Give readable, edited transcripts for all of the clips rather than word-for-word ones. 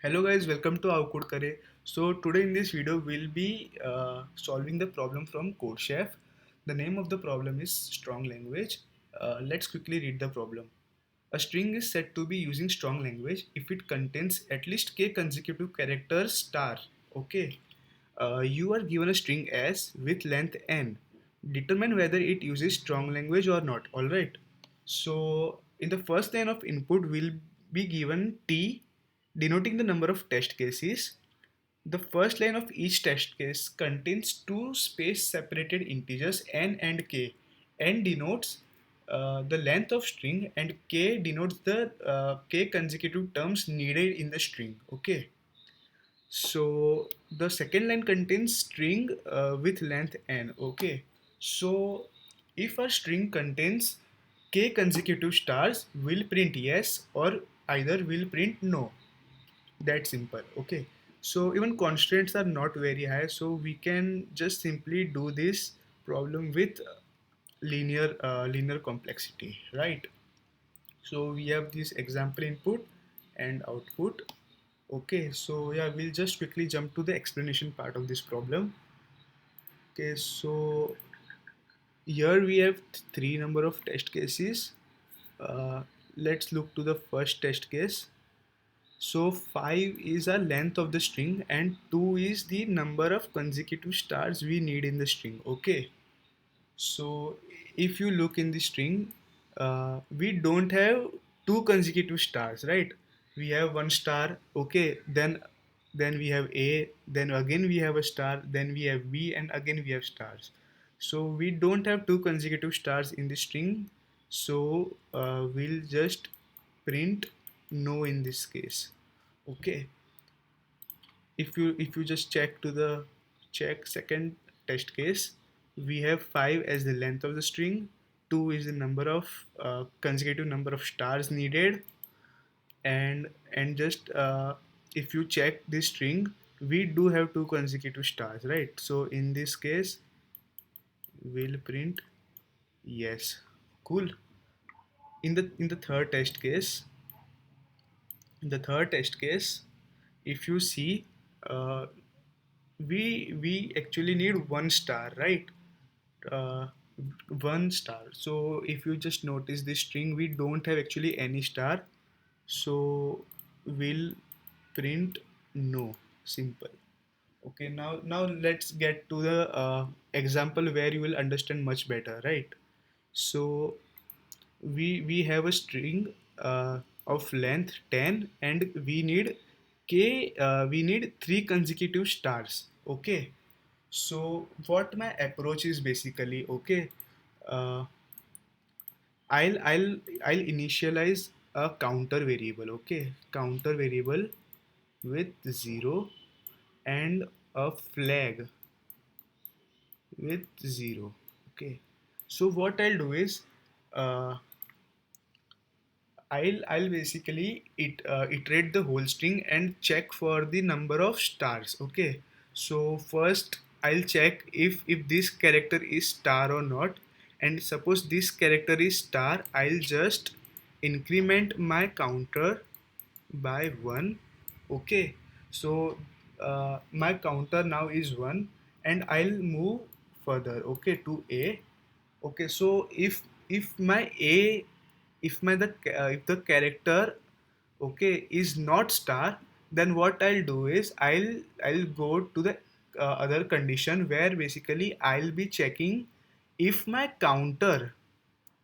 Hello guys, welcome to How Code Kare. So today in this video we'll be solving the problem from CodeChef. The name of the problem is strong language. Let's quickly read the problem. A string is said to be using strong language if it contains at least k consecutive characters star. Okay. You are given a string S with length n. Determine whether it uses strong language or not. Alright. So in the first line of input will be given T denoting the number of test cases. The first line of each test case contains two space separated integers n and k. N denotes the length of string and k denotes the k consecutive terms needed in the string. Okay. So the second line contains string with length n. Okay. So if a string contains k consecutive stars, will print yes or either will print no. That simple. Okay. So even constraints are not very high, so we can just simply do this problem with linear complexity, right? So we have this example input and output. Okay, so yeah, we'll just quickly jump to the explanation part of this problem. Okay, so here we have three number of test cases. Uh, let's look to the first test case. So 5 is a length of the string and 2 is the number of consecutive stars we need in the string. Okay. So if you look in the string, we don't have two consecutive stars, right? We have one star. Okay. Then we have A. Then again we have a star. Then we have B, and again we have stars. So we don't have two consecutive stars in the string. So we'll just print no in this case. Okay. If you just check to the check second test case, we have 5 as the length of the string, 2 is the number of consecutive number of stars needed, and just if you check this string, we do have two consecutive stars, right? So in this case we'll print yes. Cool. In the third test case, if you see, uh, we actually need one star, right? uh, One star. So if you just notice this string, we don't have actually any star, so we'll print no. Simple. Okay, now let's get to the example where you will understand much better, right? So we have a string of length 10 and we need three consecutive stars. Okay. So what my approach is basically, okay, uh, I'll initialize a counter variable. Okay, counter variable with 0 and a flag with 0. Okay, so what I'll do is, uh, I'll basically iterate the whole string and check for the number of stars. Okay, so first I'll check if this character is star or not, and suppose this character is star, I'll just increment my counter by 1. Okay, so my counter now is 1, and I'll move further, okay, to A. Okay, so if my A if my the if the character, okay, is not star, then what I'll do is I'll go to the other condition where basically I'll be checking if my counter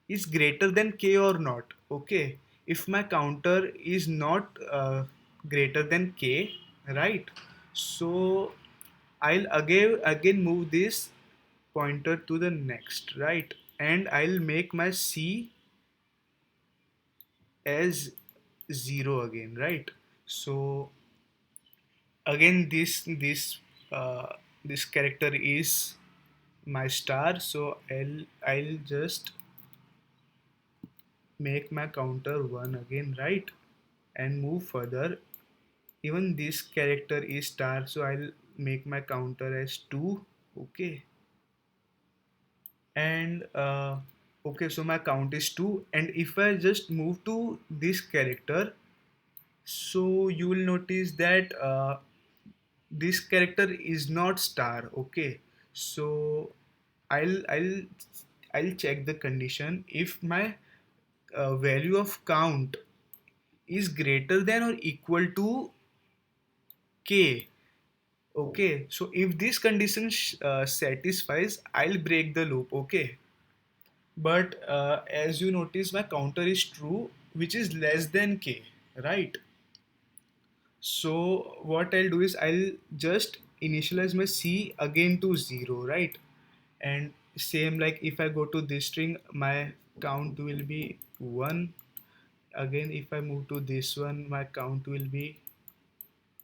is greater than k or not. Okay, if my counter is not greater than k, right? So I'll again move this pointer to the next, right? And I'll make my c as 0 again, right? So again uh, this character is my star, so I'll just make my counter 1 again, right? And move further. Even this character is star, so I'll make my counter as 2. Okay. And okay, so my count is 2, and if I just move to this character, so you will notice that this character is not star. Okay, so i'll i'll I'll check the condition if my value of count is greater than or equal to k. Okay, so if this condition satisfies, I'll break the loop. Okay, but as you notice, my counter is true, which is less than k, right? So what I'll do is I'll just initialize my c again to 0, right? And same like if I go to this string, my count will be 1. Again, if I move to this one, my count will be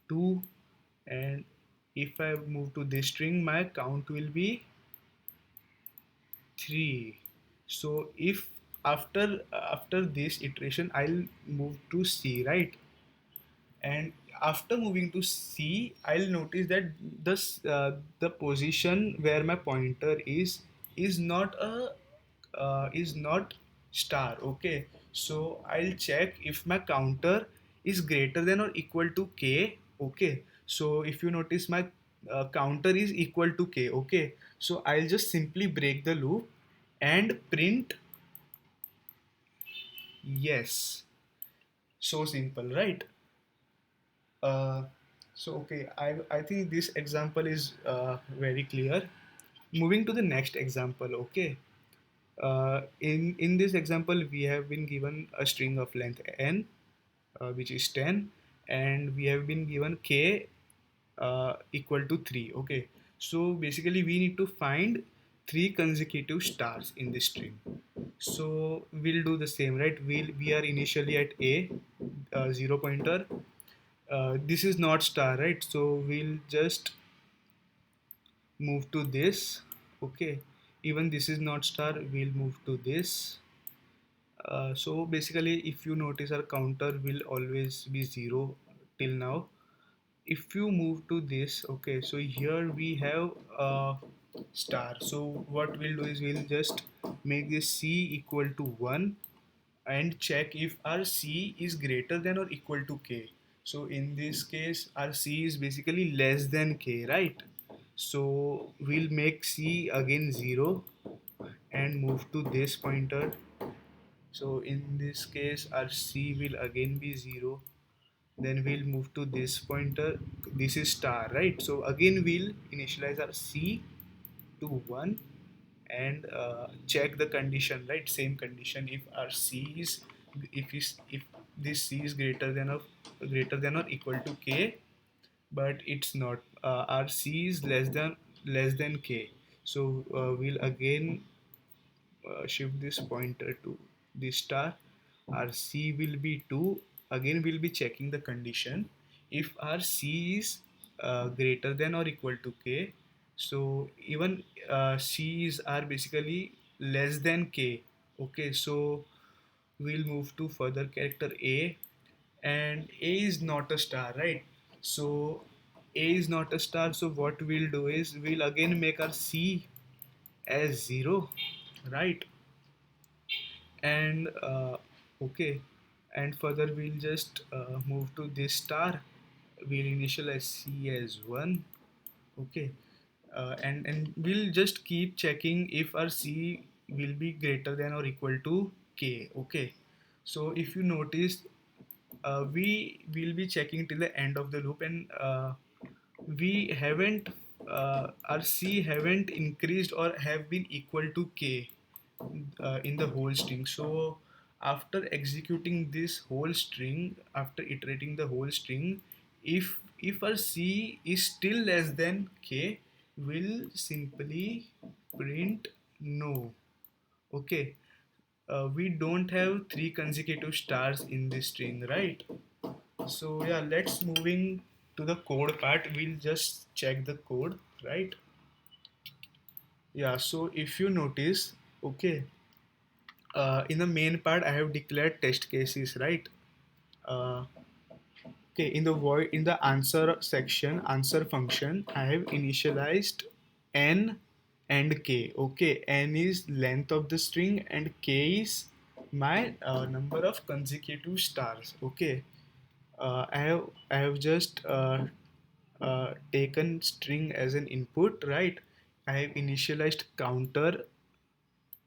2. And if I move to this string, my count will be 3. So if after this iteration, I'll move to c, right? And after moving to C, I'll notice that the position where my pointer is not a is not star. Okay, so I'll check if my counter is greater than or equal to k. Okay, so if you notice, my counter is equal to k. Okay, so I'll just simply break the loop and print yes. So simple, right? Uh, I think this example is very clear. Moving to the next example, okay. In this example, we have been given a string of length n, which is 10, and we have been given k equal to 3. Okay, so basically we need to find three consecutive stars in this string. So we'll do the same, right? We are initially at a 0 pointer. This is not star, right? So we'll just move to this. Okay, even this is not star, we'll move to this. So basically, if you notice, our counter will always be 0 till now. If you move to this, okay, so here we have a star. So what we'll do is we'll just make this c equal to 1 and check if our c is greater than or equal to k. So in this case, our c is basically less than k, right? So we'll make c again 0 and move to this pointer. So in this case, our c will again be 0. Then we'll move to this pointer. This is star, right? So again we'll initialize our c to 1 and check the condition, right? Same condition. If our c is if this c is greater than or equal to k, but it's not. Our c is less than k. So we'll again shift this pointer to this star. Our c will be 2. Again we'll be checking the condition. If our c is greater than or equal to k, so even c's are basically less than k. Okay, so we'll move to further character a, and a is not a star, right? So a is not a star, so what we'll do is we'll again make our c as 0, right? And okay, and further we'll just move to this star. We'll initialize c as 1. Okay, and we'll just keep checking if our c will be greater than or equal to k. Okay, so if you notice, we will be checking till the end of the loop, and we haven't our c haven't increased or have been equal to k in the whole string. So after executing this whole string, after iterating the whole string, if our c is still less than k, we'll simply print no. Okay, we don't have three consecutive stars in this string, right? So yeah, let's moving to the code part. We'll just check the code, right? Yeah, so if you notice, okay, in the main part I have declared test cases, right? uh, okay, in the void, in the answer section, answer function, I have initialized n and k. Okay, n is length of the string and k is my number of consecutive stars. Okay, I have just taken string as an input, right? I have initialized counter,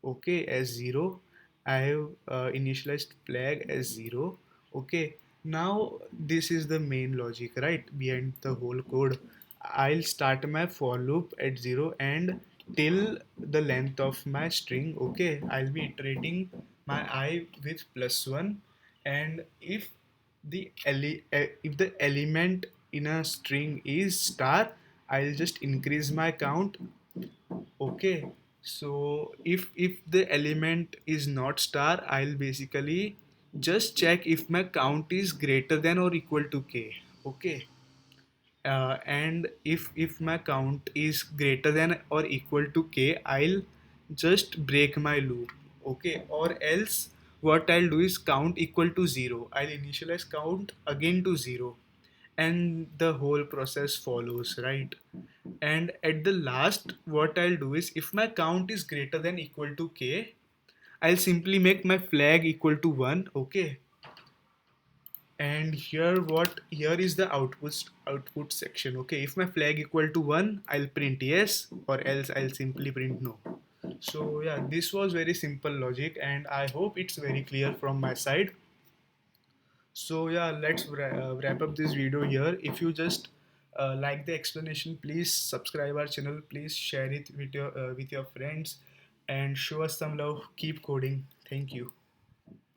okay, as 0. I have initialized flag as 0. Okay, now this is the main logic, right, behind the whole code. I'll start my for loop at 0 and till the length of my string. Okay, I'll be iterating my I with +1, and if the element in a string is star, I'll just increase my count. Okay, so if the element is not star, I'll basically just check if my count is greater than or equal to k. Okay, and if my count is greater than or equal to k, I'll just break my loop. Okay, or else what I'll do is count equal to 0. I'll initialize count again to 0, and the whole process follows, right? And at the last, what I'll do is if my count is greater than equal to k, I'll simply make my flag equal to 1. Okay, and here is the output section. Okay, if my flag equal to 1, I'll print yes, or else I'll simply print no. So yeah, this was very simple logic, and I hope it's very clear from my side. So yeah, let's wrap up this video here. If you just like the explanation, please subscribe our channel, please share it with your friends, and show us some love. Keep coding. Thank you.